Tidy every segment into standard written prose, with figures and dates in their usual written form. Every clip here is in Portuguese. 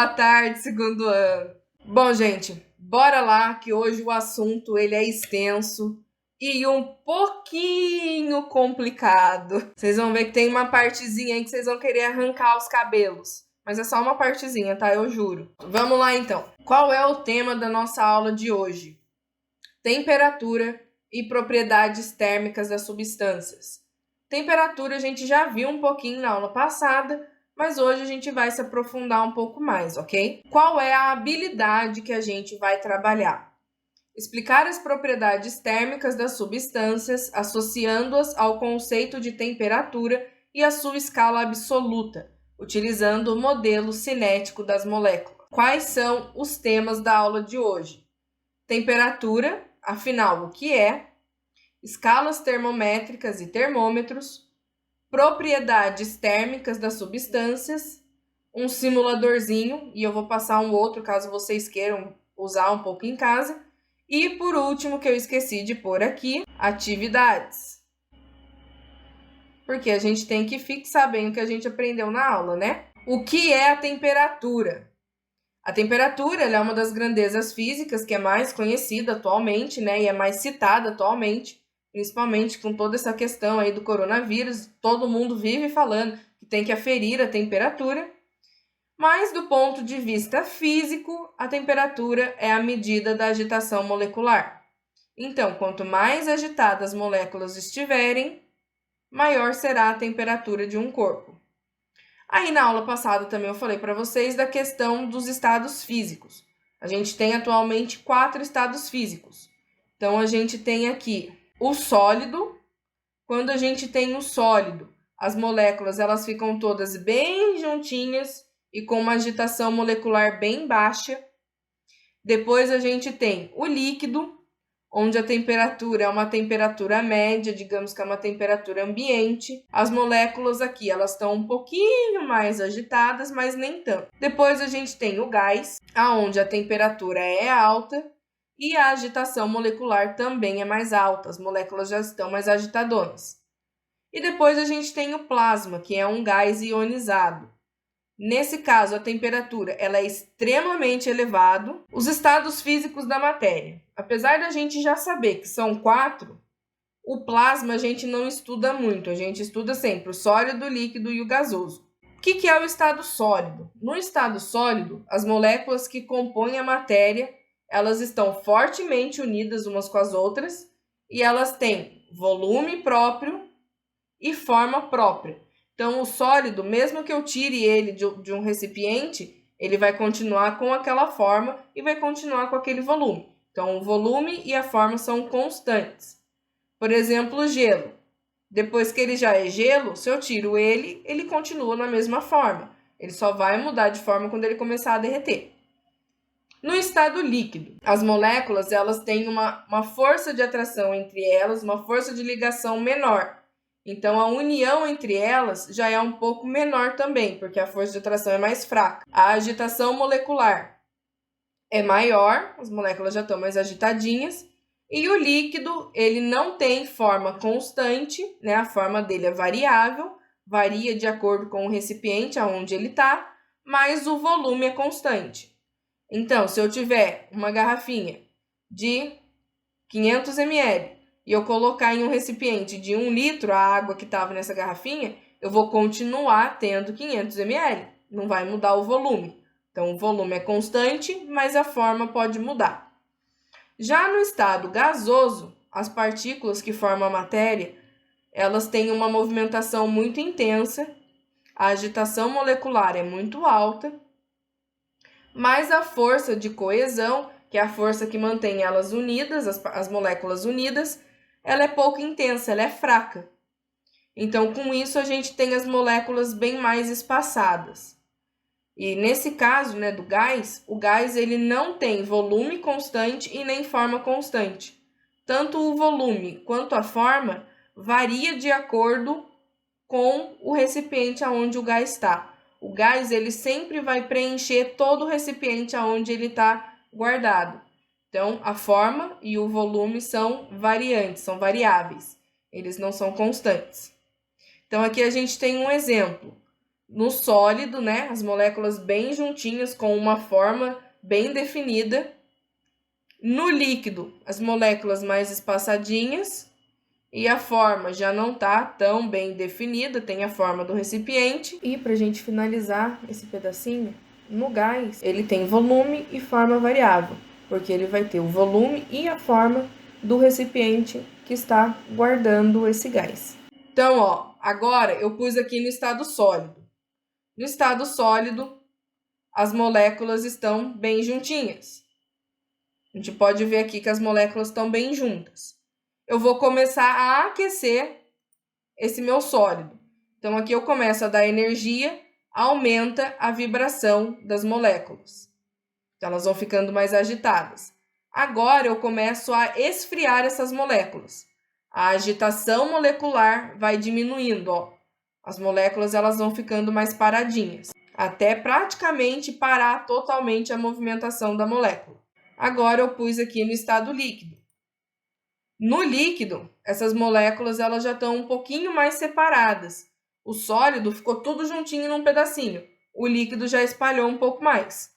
Boa tarde, segundo ano. Bom, gente, bora lá que hoje o assunto ele é extenso e um pouquinho complicado. Vocês vão ver que tem uma partezinha aí que vocês vão querer arrancar os cabelos. Mas é só uma partezinha, tá? Eu juro. Vamos lá, então. Qual é o tema da nossa aula de hoje? Temperatura e propriedades térmicas das substâncias. Temperatura a gente já viu um pouquinho na aula passada, mas hoje a gente vai se aprofundar um pouco mais, ok? Qual é a habilidade que a gente vai trabalhar? Explicar as propriedades térmicas das substâncias, associando-as ao conceito de temperatura e a sua escala absoluta, utilizando o modelo cinético das moléculas. Quais são os temas da aula de hoje? Temperatura, afinal, o que é? Escalas termométricas e termômetros, propriedades térmicas das substâncias, um simuladorzinho, e eu vou passar um outro caso vocês queiram usar um pouco em casa, e por último, que eu esqueci de pôr aqui, atividades. Porque a gente tem que fixar bem o que a gente aprendeu na aula, né? O que é a temperatura? A temperatura é uma das grandezas físicas que é mais conhecida atualmente, né? E é mais citada atualmente, principalmente com toda essa questão aí do coronavírus. Todo mundo vive falando que tem que aferir a temperatura. Mas do ponto de vista físico, a temperatura é a medida da agitação molecular. Então, quanto mais agitadas as moléculas estiverem, maior será a temperatura de um corpo. Aí na aula passada também eu falei para vocês da questão dos estados físicos. A gente tem atualmente 4 estados físicos. Então a gente tem aqui o sólido. Quando a gente tem o sólido, as moléculas elas ficam todas bem juntinhas e com uma agitação molecular bem baixa. Depois a gente tem o líquido, onde a temperatura é uma temperatura média, digamos que é uma temperatura ambiente. As moléculas aqui, elas estão um pouquinho mais agitadas, mas nem tanto. Depois a gente tem o gás, aonde a temperatura é alta e a agitação molecular também é mais alta. As moléculas já estão mais agitadonas. E depois a gente tem o plasma, que é um gás ionizado. Nesse caso, a temperatura ela é extremamente elevada. Os estados físicos da matéria. Apesar da gente já saber que são 4, o plasma a gente não estuda muito. A gente estuda sempre o sólido, o líquido e o gasoso. O que é o estado sólido? No estado sólido, as moléculas que compõem a matéria, elas estão fortemente unidas umas com as outras e elas têm volume próprio e forma própria. Então, o sólido, mesmo que eu tire ele de um recipiente, ele vai continuar com aquela forma e vai continuar com aquele volume. Então, o volume e a forma são constantes. Por exemplo, o gelo. Depois que ele já é gelo, se eu tiro ele, ele continua na mesma forma. Ele só vai mudar de forma quando ele começar a derreter. No estado líquido, as moléculas elas têm uma força de atração entre elas, uma força de ligação menor. Então, a união entre elas já é um pouco menor também, porque a força de atração é mais fraca. A agitação molecular é maior, as moléculas já estão mais agitadinhas. E o líquido, ele não tem forma constante, né? A forma dele é variável, varia de acordo com o recipiente aonde ele está, mas o volume é constante. Então, se eu tiver uma garrafinha de 500 ml, e eu colocar em um recipiente de 1 litro a água que estava nessa garrafinha, eu vou continuar tendo 500 ml. Não vai mudar o volume. Então, o volume é constante, mas a forma pode mudar. Já no estado gasoso, as partículas que formam a matéria, elas têm uma movimentação muito intensa, a agitação molecular é muito alta, mas a força de coesão, que é a força que mantém elas unidas, as moléculas unidas, ela é pouco intensa, ela é fraca. Então, com isso, a gente tem as moléculas bem mais espaçadas. E nesse caso, né, do gás, o gás ele não tem volume constante e nem forma constante. Tanto o volume quanto a forma varia de acordo com o recipiente aonde o gás está. O gás ele sempre vai preencher todo o recipiente aonde ele está guardado. Então, a forma e o volume são variantes, são variáveis. Eles não são constantes. Então, aqui a gente tem um exemplo No sólido, né, as moléculas bem juntinhas, com uma forma bem definida. No líquido, as moléculas mais espaçadinhas e a forma já não está tão bem definida, tem a forma do recipiente. E para a gente finalizar esse pedacinho, no gás, ele tem volume e forma variável, porque ele vai ter o volume e a forma do recipiente que está guardando esse gás. Então, ó, agora eu pus aqui no estado sólido. No estado sólido, as moléculas estão bem juntinhas. A gente pode ver aqui que as moléculas estão bem juntas. Eu vou começar a aquecer esse meu sólido. Então, aqui eu começo a dar energia, aumenta a vibração das moléculas. Então, elas vão ficando mais agitadas. Agora, eu começo a esfriar essas moléculas. A agitação molecular vai diminuindo, ó. As moléculas elas vão ficando mais paradinhas, até praticamente parar totalmente a movimentação da molécula. Agora, eu pus aqui no estado líquido. No líquido, essas moléculas elas já estão um pouquinho mais separadas. O sólido ficou tudo juntinho num pedacinho. O líquido já espalhou um pouco mais.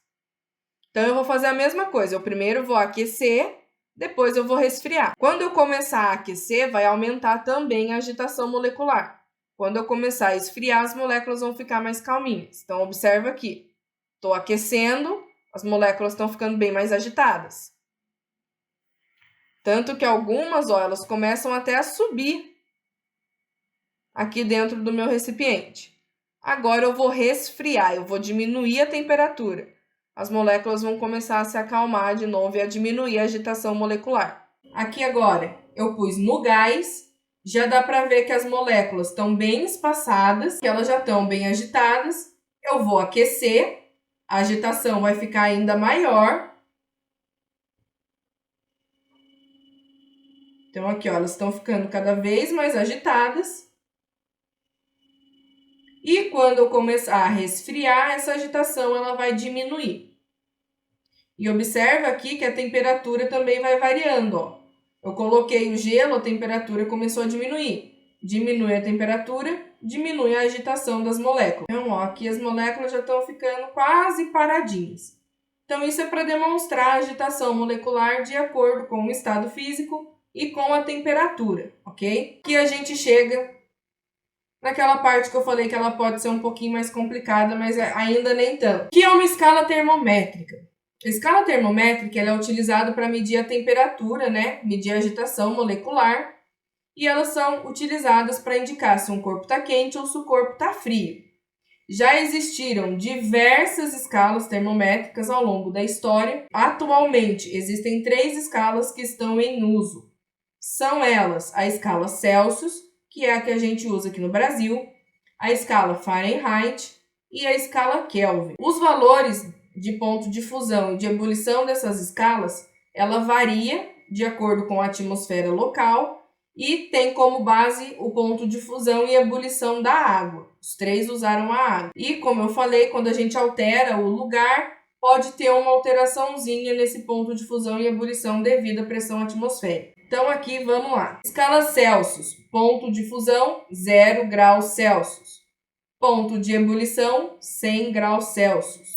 Então, eu vou fazer a mesma coisa. Eu primeiro vou aquecer, depois eu vou resfriar. Quando eu começar a aquecer, vai aumentar também a agitação molecular. Quando eu começar a esfriar, as moléculas vão ficar mais calminhas. Então, observa aqui. Estou aquecendo, as moléculas estão ficando bem mais agitadas. Tanto que algumas, ó, elas começam até a subir aqui dentro do meu recipiente. Agora eu vou resfriar, eu vou diminuir a temperatura. As moléculas vão começar a se acalmar de novo e a diminuir a agitação molecular. Aqui agora eu pus no gás, já dá para ver que as moléculas estão bem espaçadas, que elas já estão bem agitadas. Eu vou aquecer, a agitação vai ficar ainda maior. Então, aqui, ó, elas estão ficando cada vez mais agitadas. E quando eu começar a resfriar, essa agitação ela vai diminuir. E observa aqui que a temperatura também vai variando, ó. Eu coloquei o gelo, a temperatura começou a diminuir. Diminui a temperatura, diminui a agitação das moléculas. Então, ó, aqui as moléculas já estão ficando quase paradinhas. Então, isso é para demonstrar a agitação molecular de acordo com o estado físico e com a temperatura, ok? Aqui a gente chega naquela parte que eu falei que ela pode ser um pouquinho mais complicada, mas ainda nem tanto. Que é uma escala termométrica. A escala termométrica ela é utilizada para medir a temperatura, né? Medir a agitação molecular. E elas são utilizadas para indicar se um corpo está quente ou se o corpo está frio. Já existiram diversas escalas termométricas ao longo da história. Atualmente, existem 3 escalas que estão em uso. São elas a escala Celsius, que é a que a gente usa aqui no Brasil, a escala Fahrenheit e a escala Kelvin. Os valores de ponto de fusão e de ebulição dessas escalas, ela varia de acordo com a atmosfera local e tem como base o ponto de fusão e ebulição da água. Os 3 usaram a água. E, como eu falei, quando a gente altera o lugar, pode ter uma alteraçãozinha nesse ponto de fusão e ebulição devido à pressão atmosférica. Então, aqui, vamos lá. Escala Celsius, ponto de fusão, 0 graus Celsius. Ponto de ebulição, 100 graus Celsius.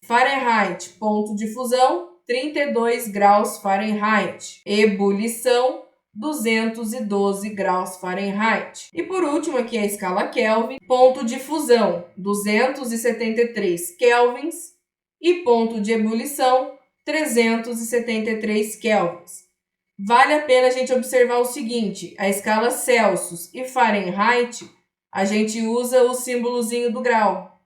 Fahrenheit, ponto de fusão, 32 graus Fahrenheit. Ebulição, 212 graus Fahrenheit. E por último, aqui a escala Kelvin, ponto de fusão, 273 kelvins. E ponto de ebulição, 373 kelvins. Vale a pena a gente observar o seguinte, a escala Celsius e Fahrenheit, a gente usa o símbolozinho do grau.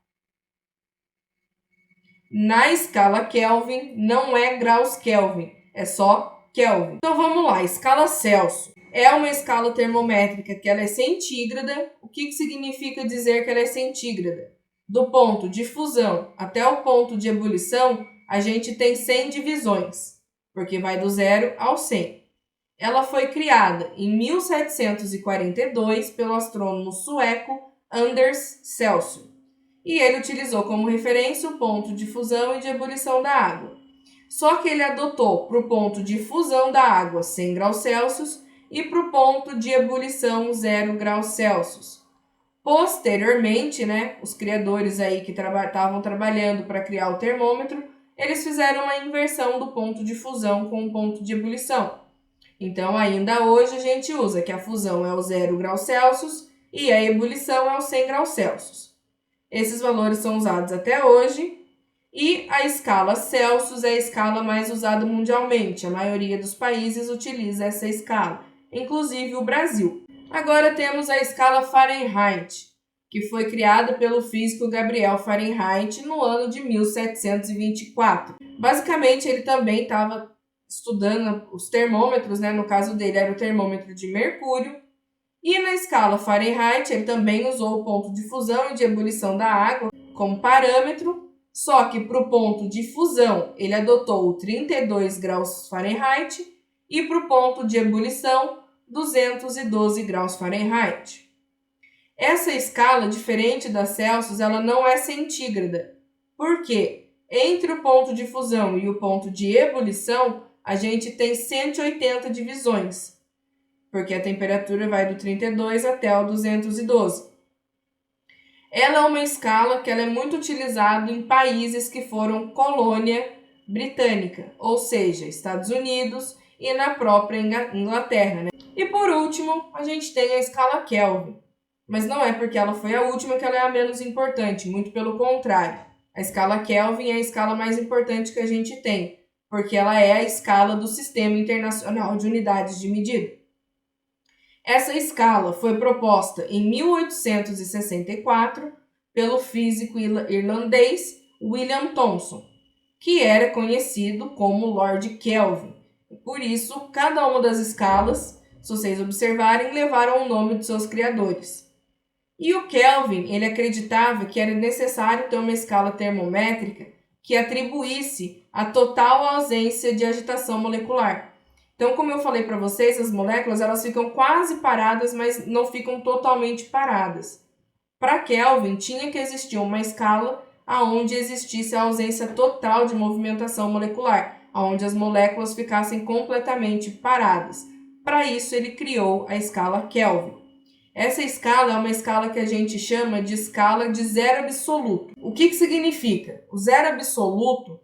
Na escala Kelvin, não é graus Kelvin, é só Kelvin. Então vamos lá, escala Celsius. É uma escala termométrica que ela é centígrada. O que significa dizer que ela é centígrada? Do ponto de fusão até o ponto de ebulição, a gente tem 100 divisões, porque vai do 0 ao 100. Ela foi criada em 1742 pelo astrônomo sueco Anders Celsius. E ele utilizou como referência o ponto de fusão e de ebulição da água. Só que ele adotou para o ponto de fusão da água 100 graus Celsius e para o ponto de ebulição 0 graus Celsius. Posteriormente, né, os criadores aí que estavam trabalhando para criar o termômetro, eles fizeram uma inversão do ponto de fusão com o ponto de ebulição. Então, ainda hoje a gente usa que a fusão é o 0 graus Celsius e a ebulição é o 100 graus Celsius. Esses valores são usados até hoje e a escala Celsius é a escala mais usada mundialmente. A maioria dos países utiliza essa escala, inclusive o Brasil. Agora temos a escala Fahrenheit, que foi criada pelo físico Gabriel Fahrenheit no ano de 1724. Basicamente, ele também estava estudando os termômetros, né? No caso dele era o termômetro de mercúrio. E na escala Fahrenheit, ele também usou o ponto de fusão e de ebulição da água como parâmetro, só que para o ponto de fusão ele adotou o 32 graus Fahrenheit e para o ponto de ebulição 212 graus Fahrenheit. Essa escala, diferente da Celsius, ela não é centígrada. Por quê? Entre o ponto de fusão e o ponto de ebulição, a gente tem 180 divisões, porque a temperatura vai do 32 até o 212. Ela é uma escala que ela é muito utilizada em países que foram colônia britânica, ou seja, Estados Unidos e na própria Inglaterra, né? E por último, a gente tem a escala Kelvin. Mas não é porque ela foi a última que ela é a menos importante, muito pelo contrário. A escala Kelvin é a escala mais importante que a gente tem, porque ela é a escala do Sistema Internacional de Unidades de Medida. Essa escala foi proposta em 1864 pelo físico irlandês William Thomson, que era conhecido como Lord Kelvin. Por isso, cada uma das escalas, se vocês observarem, levaram o nome de seus criadores. E o Kelvin, ele acreditava que era necessário ter uma escala termométrica que atribuísse a total ausência de agitação molecular. Então, como eu falei para vocês, as moléculas elas ficam quase paradas, mas não ficam totalmente paradas. Para Kelvin, tinha que existir uma escala onde existisse a ausência total de movimentação molecular, onde as moléculas ficassem completamente paradas. Para isso, ele criou a escala Kelvin. Essa escala é uma escala que a gente chama de escala de zero absoluto. O que significa? O zero absoluto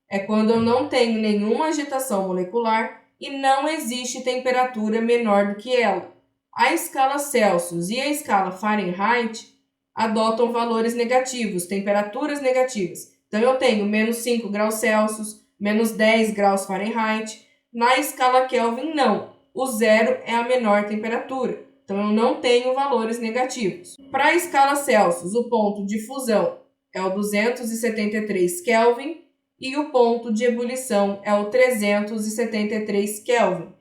é quando eu não tenho nenhuma agitação molecular e não existe temperatura menor do que ela. A escala Celsius e a escala Fahrenheit adotam valores negativos, temperaturas negativas. Então, eu tenho menos 5 graus Celsius, menos 10 graus Fahrenheit. Na escala Kelvin, não. O zero é a menor temperatura. Então, eu não tenho valores negativos. Para a escala Celsius, o ponto de fusão é o 273 Kelvin e o ponto de ebulição é o 373 Kelvin.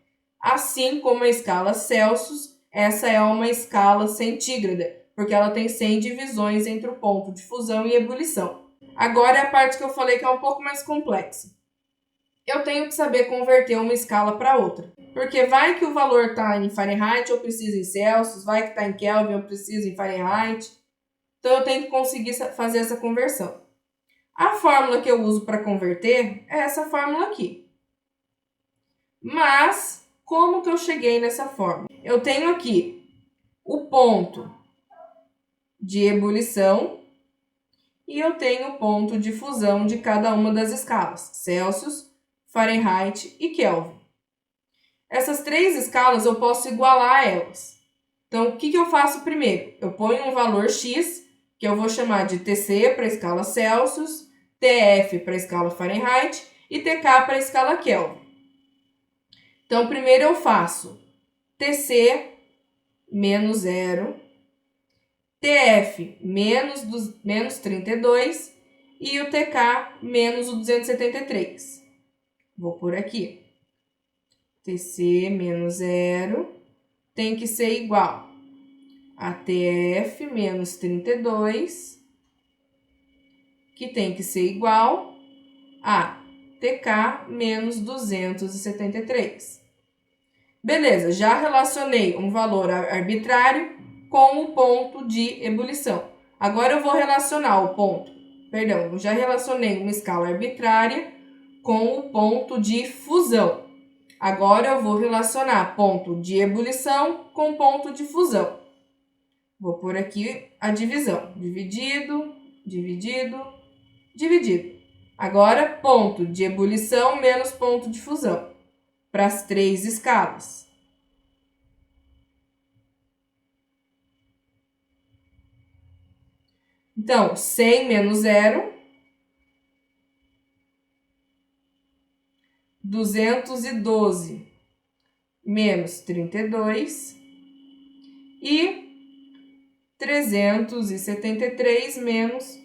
Assim como a escala Celsius, essa é uma escala centígrada, porque ela tem 100 divisões entre o ponto de fusão e ebulição. Agora é a parte que eu falei que é um pouco mais complexa. Eu tenho que saber converter uma escala para outra. Porque vai que o valor está em Fahrenheit, eu preciso em Celsius, vai que está em Kelvin, eu preciso em Fahrenheit. Então, eu tenho que conseguir fazer essa conversão. A fórmula que eu uso para converter é essa fórmula aqui. Mas, como que eu cheguei nessa fórmula? Eu tenho aqui o ponto de ebulição e eu tenho o ponto de fusão de cada uma das escalas, Celsius, Fahrenheit e Kelvin. Essas três escalas eu posso igualar elas. Então, o que eu faço primeiro? Eu ponho um valor x, que eu vou chamar de TC para a escala Celsius, TF para a escala Fahrenheit e TK para a escala Kelvin. Então, primeiro eu faço TC menos 0, TF menos 32 e o TK menos o 273. Vou por aqui. TC menos 0 tem que ser igual a TF menos 32, que tem que ser igual a TK menos 273. Beleza, já relacionei um valor arbitrário com o ponto de ebulição. Agora eu vou relacionar eu já relacionei uma escala arbitrária com o ponto de fusão. Agora eu vou relacionar ponto de ebulição com ponto de fusão. Vou pôr aqui a divisão. Dividido, dividido, dividido. Agora, ponto de ebulição menos ponto de fusão. Para as 3 escalas. Então, 100 menos 0, 212 menos 32 e 373 menos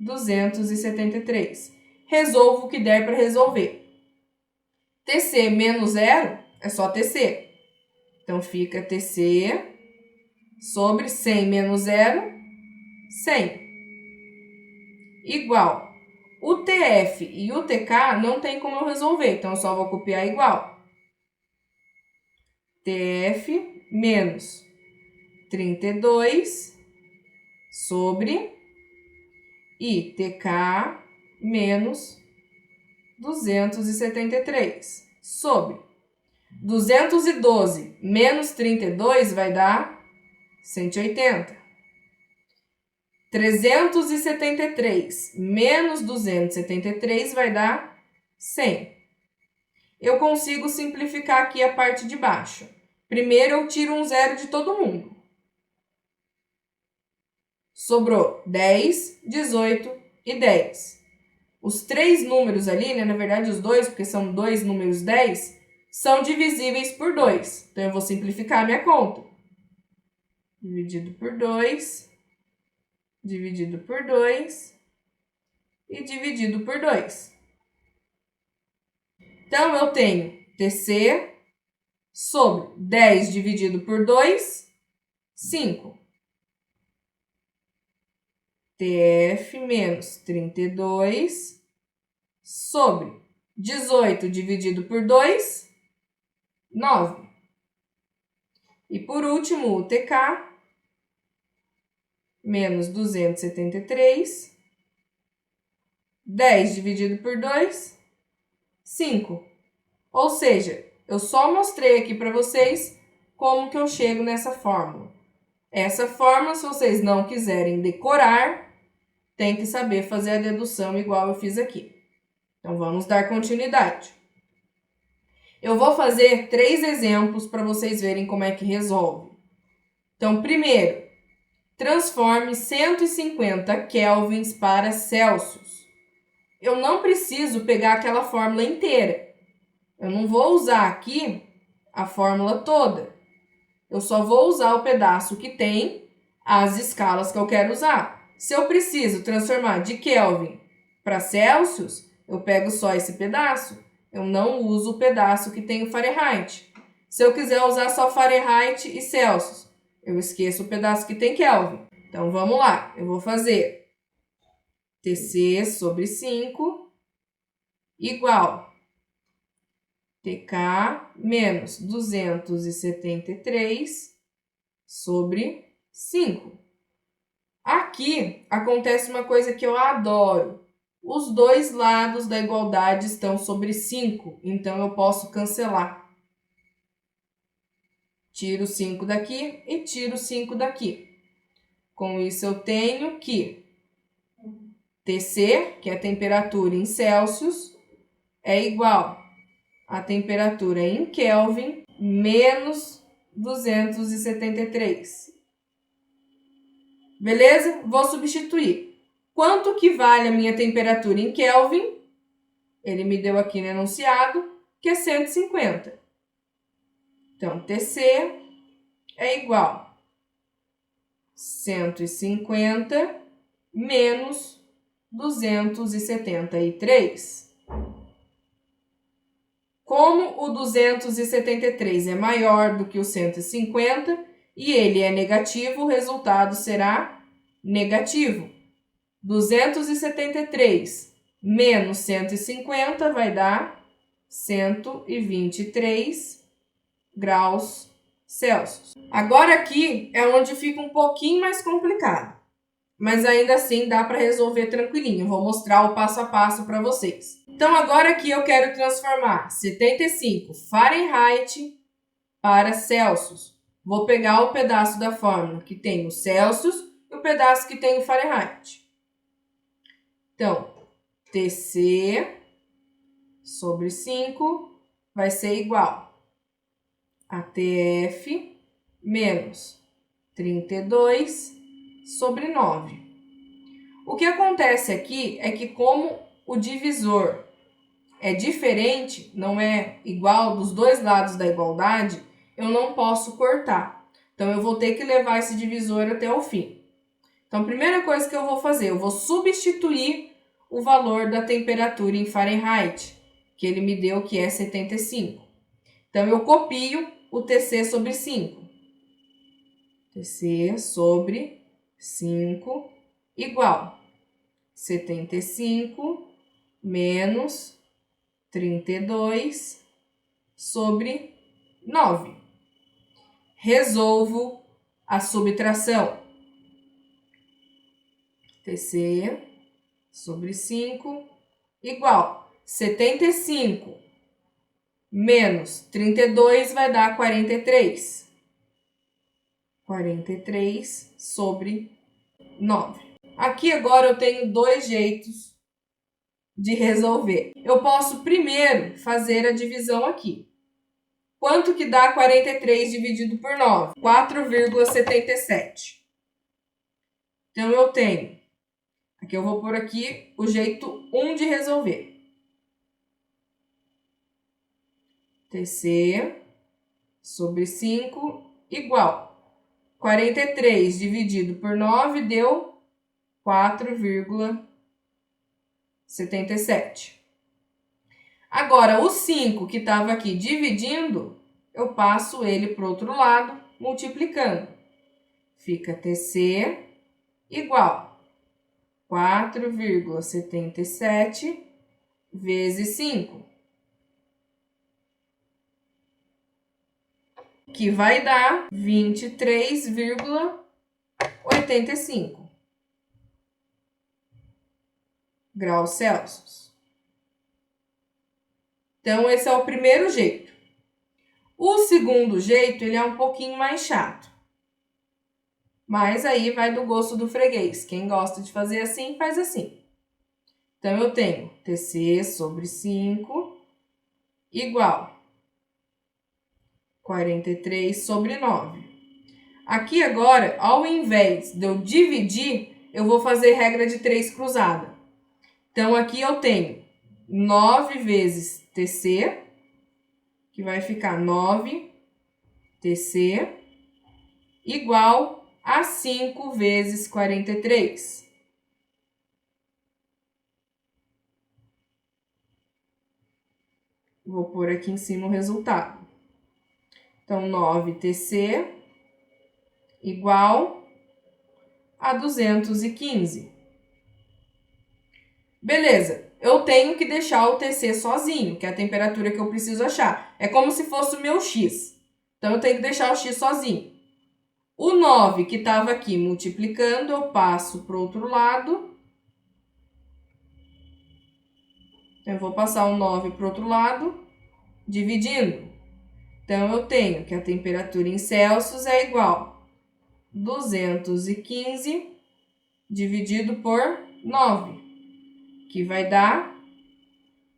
273. Resolvo o que der para resolver. TC menos 0 é só TC. Então, fica TC sobre 100 menos 0, 100. Igual. O TF e o TK não tem como eu resolver, então eu só vou copiar igual. TF menos 32 sobre TK menos 273 sobre 212 menos 32 vai dar 180. 373 menos 273 vai dar 100. Eu consigo simplificar aqui a parte de baixo. Primeiro eu tiro um zero de todo mundo. Sobrou 10, 18 e 10. Os 3 números ali, né, na verdade os 2, porque são 2 números 10, são divisíveis por 2. Então eu vou simplificar a minha conta. Dividido por 2... dividido por 2 e dividido por 2. Então, eu tenho TC sobre 10 dividido por 2, 5. TF menos 32 sobre 18 dividido por 2, 9. E, por último, o TK menos 273, 10 dividido por 2, 5. Ou seja, eu só mostrei aqui para vocês como que eu chego nessa fórmula. Essa fórmula, se vocês não quiserem decorar, tem que saber fazer a dedução igual eu fiz aqui. Então, vamos dar continuidade. Eu vou fazer 3 exemplos para vocês verem como é que resolve. Então, primeiro, transforme 150 kelvins para Celsius. Eu não preciso pegar aquela fórmula inteira. Eu não vou usar aqui a fórmula toda. Eu só vou usar o pedaço que tem as escalas que eu quero usar. Se eu preciso transformar de Kelvin para Celsius, eu pego só esse pedaço. Eu não uso o pedaço que tem o Fahrenheit. Se eu quiser usar só Fahrenheit e Celsius, eu esqueço o pedaço que tem Kelvin. Então, vamos lá. Eu vou fazer TC sobre 5 igual TK menos 273 sobre 5. Aqui acontece uma coisa que eu adoro. Os dois lados da igualdade estão sobre 5, então eu posso cancelar. Tiro 5 daqui e tiro 5 daqui. Com isso, eu tenho que TC, que é a temperatura em Celsius, é igual a temperatura em Kelvin menos 273. Beleza? Vou substituir. Quanto que vale a minha temperatura em Kelvin? Ele me deu aqui no enunciado, que é 150. Então, TC é igual a 150 menos 273. Como o 273 é maior do que o 150 e ele é negativo, o resultado será negativo. 273 menos 150 vai dar 123 graus Celsius. Agora aqui é onde fica um pouquinho mais complicado, mas ainda assim dá para resolver tranquilinho. Eu vou mostrar o passo a passo para vocês. Então, agora aqui eu quero transformar 75 Fahrenheit para Celsius. Vou pegar o pedaço da fórmula que tem o Celsius e o pedaço que tem o Fahrenheit. Então, TC sobre 5 vai ser igual a TF menos 32 sobre 9. O que acontece aqui é que como o divisor é diferente, não é igual dos dois lados da igualdade, eu não posso cortar. Então, eu vou ter que levar esse divisor até o fim. Então, a primeira coisa que eu vou fazer, eu vou substituir o valor da temperatura em Fahrenheit, que ele me deu, que é 75. Então, eu copio o TC sobre 5. TC sobre 5 igual 75 menos 32 sobre 9. Resolvo a subtração. TC sobre 5 igual 75 menos 32 vai dar 43. 43 sobre 9. Aqui agora eu tenho dois jeitos de resolver. Eu posso primeiro fazer a divisão aqui. Quanto que dá 43 dividido por 9? 4,77. Então, eu tenho, aqui eu vou pôr aqui o jeito 1 de resolver. TC sobre 5 igual 43 dividido por 9 deu 4,77. Agora, o 5 que estava aqui dividindo, eu passo ele para o outro lado, multiplicando. Fica TC igual 4,77 vezes 5, que vai dar 23,85 graus Celsius. Então, esse é o primeiro jeito. O segundo jeito, ele é um pouquinho mais chato. Mas aí vai do gosto do freguês. Quem gosta de fazer assim, faz assim. Então, eu tenho TC sobre 5 igual 43 sobre 9. Aqui agora, ao invés de eu dividir, eu vou fazer regra de 3 cruzada. Então, aqui eu tenho 9 vezes TC, que vai ficar 9 TC, igual a 5 vezes 43. Vou pôr aqui em cima o resultado. Então, 9 TC igual a 215. Beleza, eu tenho que deixar o TC sozinho, que é a temperatura que eu preciso achar. É como se fosse o meu X. Então, eu tenho que deixar o X sozinho. O 9 que estava aqui multiplicando, eu passo para o outro lado. Então, eu vou passar o 9 para o outro lado, dividindo. Então, eu tenho que a temperatura em Celsius é igual a 215 dividido por 9, que vai dar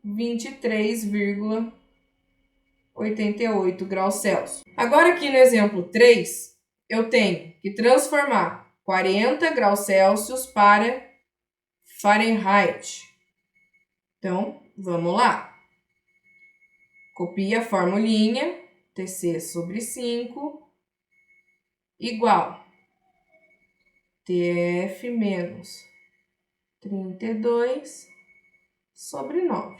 23,88 graus Celsius. Agora, aqui no exemplo 3, eu tenho que transformar 40 graus Celsius para Fahrenheit. Então, vamos lá. Copia a formulinha, TC sobre 5, igual TF menos 32 sobre 9.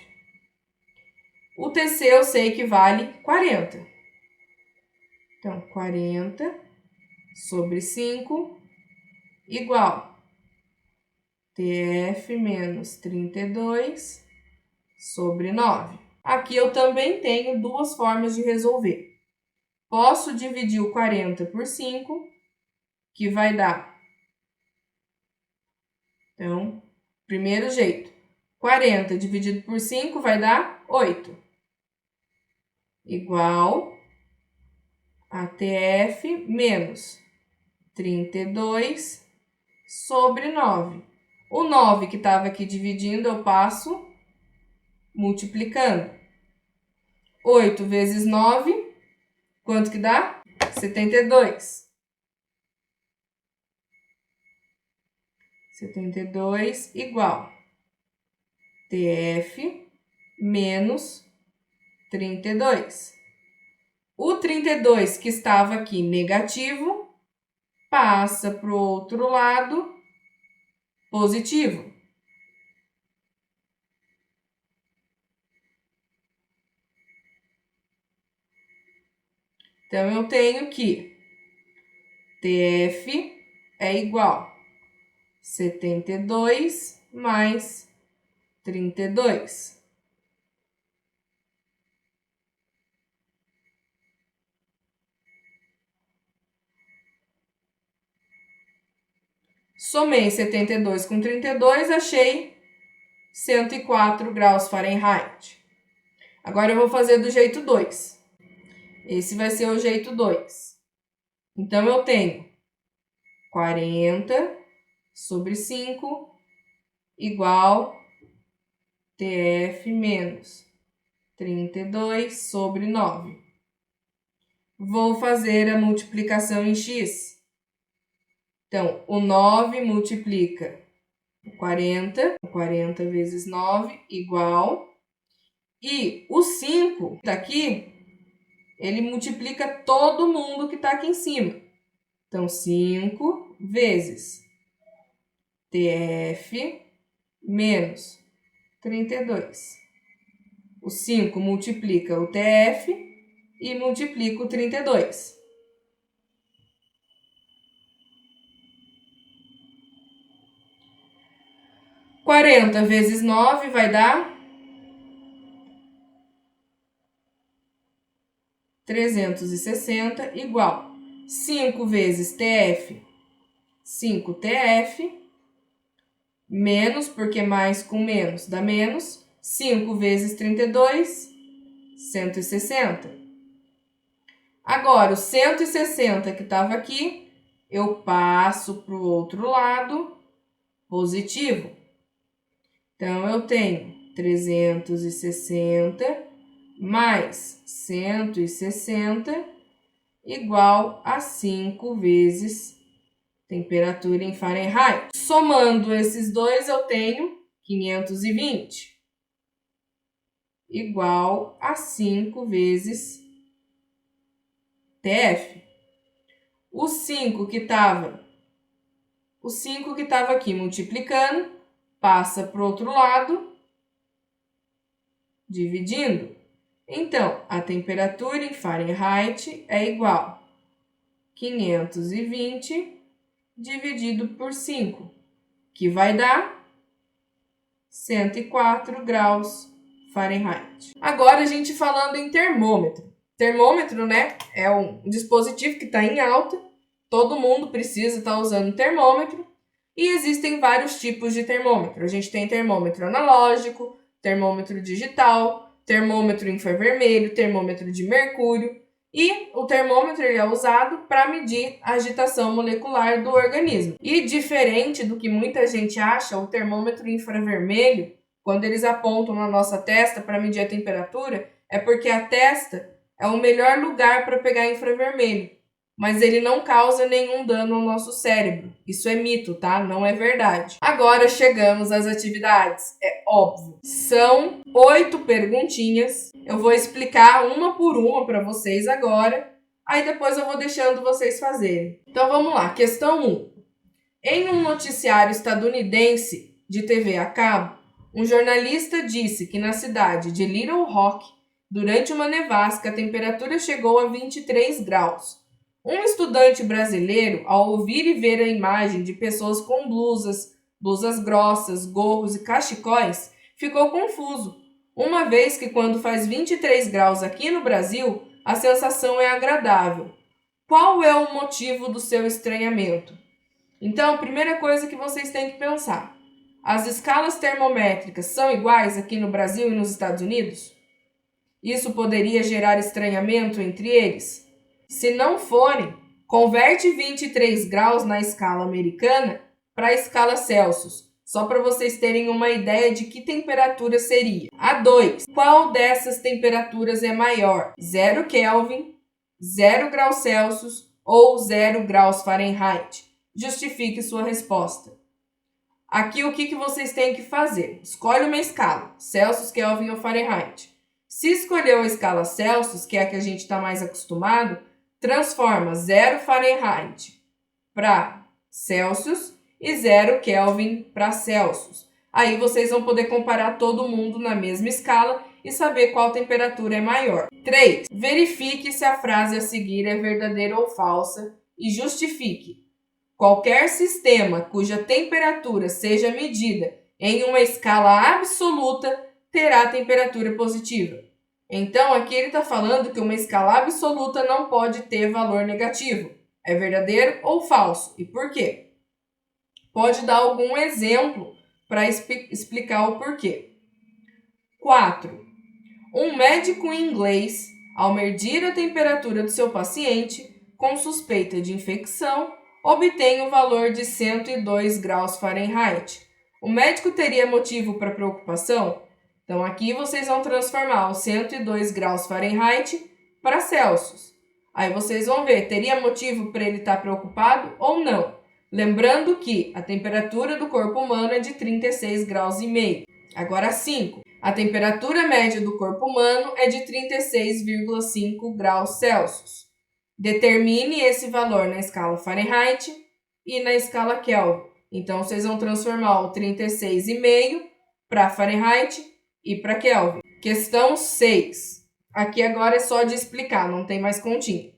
O TC eu sei que vale 40. Então, 40 sobre 5 igual TF menos 32 sobre 9. Aqui eu também tenho duas formas de resolver. Posso dividir o 40 por 5, que vai dar. Então, primeiro jeito. 40 dividido por 5 vai dar 8. Igual ATF menos 32 sobre 9. O 9 que estava aqui dividindo, eu passo multiplicando. 8 vezes 9, quanto que dá? 72. 72 igual TF menos 32. O 32 que estava aqui negativo passa para o outro lado positivo. Então, eu tenho que TF é igual a 72 mais 32. Somei 72 com 32, achei 104 graus Fahrenheit. Agora eu vou fazer do jeito 2. Esse vai ser o jeito 2. Então, eu tenho 40 sobre 5 igual TF menos 32 sobre 9. Vou fazer a multiplicação em x. Então, o 9 multiplica o 40 vezes 9 igual. E o 5 está aqui, ele multiplica todo mundo que está aqui em cima. Então, 5 vezes TF menos 32. O 5 multiplica o TF e multiplica o 32. Quarenta vezes 9 vai dar 360 igual 5 vezes TF, 5 TF, menos, porque mais com menos dá menos, 5 vezes 32, 160. Agora, o 160 que estava aqui, eu passo para o outro lado positivo. Então, eu tenho 360 mais 160 igual a 5 vezes temperatura em Fahrenheit. Somando esses dois, eu tenho 520 igual a 5 vezes TF. O 5 que estava aqui multiplicando, passa para o outro lado, dividindo. Então, a temperatura em Fahrenheit é igual a 520 dividido por 5, que vai dar 104 graus Fahrenheit. Agora, a gente falando em termômetro. Termômetro, né, é um dispositivo que está em alta. Todo mundo precisa estar usando termômetro. E existem vários tipos de termômetro. A gente tem termômetro analógico, termômetro digital, termômetro infravermelho, termômetro de mercúrio. E o termômetro ele é usado para medir a agitação molecular do organismo. E diferente do que muita gente acha, o termômetro infravermelho, quando eles apontam na nossa testa para medir a temperatura, é porque a testa é o melhor lugar para pegar infravermelho. Mas ele não causa nenhum dano ao nosso cérebro. Isso é mito, tá? Não é verdade. Agora chegamos às atividades. É óbvio. São 8 perguntinhas. Eu vou explicar uma por uma para vocês agora. Aí depois eu vou deixando vocês fazerem. Então vamos lá. Questão 1. Em um noticiário estadunidense de TV a cabo, um jornalista disse que na cidade de Little Rock, durante uma nevasca, a temperatura chegou a 23 graus. Um estudante brasileiro, ao ouvir e ver a imagem de pessoas com blusas grossas, gorros e cachecóis, ficou confuso, uma vez que quando faz 23 graus aqui no Brasil, a sensação é agradável. Qual é o motivo do seu estranhamento? Então, a primeira coisa que vocês têm que pensar, as escalas termométricas são iguais aqui no Brasil e nos Estados Unidos? Isso poderia gerar estranhamento entre eles? Se não forem, converte 23 graus na escala americana para a escala Celsius, só para vocês terem uma ideia de que temperatura seria. A 2. Qual dessas temperaturas é maior? 0 Kelvin, 0 graus Celsius ou 0 graus Fahrenheit? Justifique sua resposta. Aqui o que vocês têm que fazer? Escolhe uma escala, Celsius, Kelvin ou Fahrenheit. Se escolheu a escala Celsius, que é a que a gente está mais acostumado, transforma 0 Fahrenheit para Celsius e 0 Kelvin para Celsius. Aí vocês vão poder comparar todo mundo na mesma escala e saber qual temperatura é maior. 3. Verifique se a frase a seguir é verdadeira ou falsa e justifique. Qualquer sistema cuja temperatura seja medida em uma escala absoluta terá temperatura positiva. Então, aqui ele está falando que uma escala absoluta não pode ter valor negativo. É verdadeiro ou falso? E por quê? Pode dar algum exemplo para explicar o porquê. 4. Um médico inglês, ao medir a temperatura do seu paciente com suspeita de infecção, obtém o valor de 102 graus Fahrenheit. O médico teria motivo para preocupação? Então, aqui vocês vão transformar os 102 graus Fahrenheit para Celsius. Aí vocês vão ver, teria motivo para ele estar preocupado ou não? Lembrando que a temperatura do corpo humano é de 36 graus e meio. Agora 5. A temperatura média do corpo humano é de 36,5 graus Celsius. Determine esse valor na escala Fahrenheit e na escala Kelvin. Então, vocês vão transformar o 36,5 para Fahrenheit e para Kelvin. Questão 6. Aqui agora é só de explicar, não tem mais continha.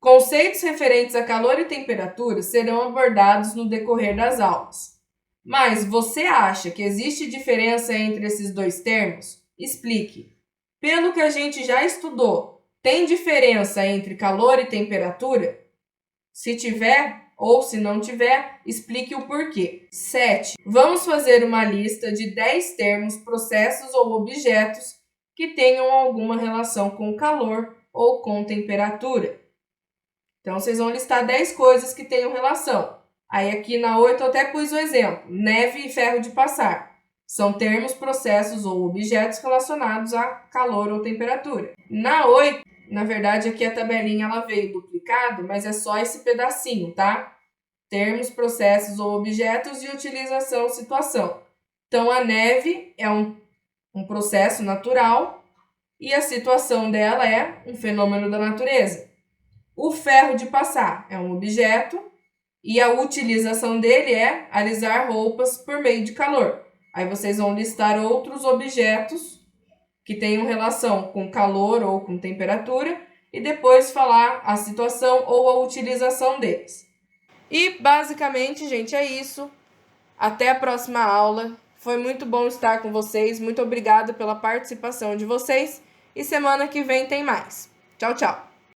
Conceitos referentes a calor e temperatura serão abordados no decorrer das aulas. Mas você acha que existe diferença entre esses dois termos? Explique. Pelo que a gente já estudou, tem diferença entre calor e temperatura? Se tiver ou se não tiver, explique o porquê. 7. Vamos fazer uma lista de 10 termos, processos ou objetos que tenham alguma relação com calor ou com temperatura. Então, vocês vão listar 10 coisas que tenham relação. Aí, aqui na 8, eu até pus o exemplo. Neve e ferro de passar. São termos, processos ou objetos relacionados a calor ou temperatura. Na 8, na verdade, aqui a tabelinha ela veio duplicado, mas é só esse pedacinho, tá? Termos, processos ou objetos de utilização, situação. Então, a neve é um processo natural e a situação dela é um fenômeno da natureza. O ferro de passar é um objeto e a utilização dele é alisar roupas por meio de calor. Aí vocês vão listar outros objetos que tenham relação com calor ou com temperatura e depois falar a situação ou a utilização deles. E basicamente, gente, é isso. Até a próxima aula. Foi muito bom estar com vocês. Muito obrigada pela participação de vocês. E semana que vem tem mais. Tchau, tchau.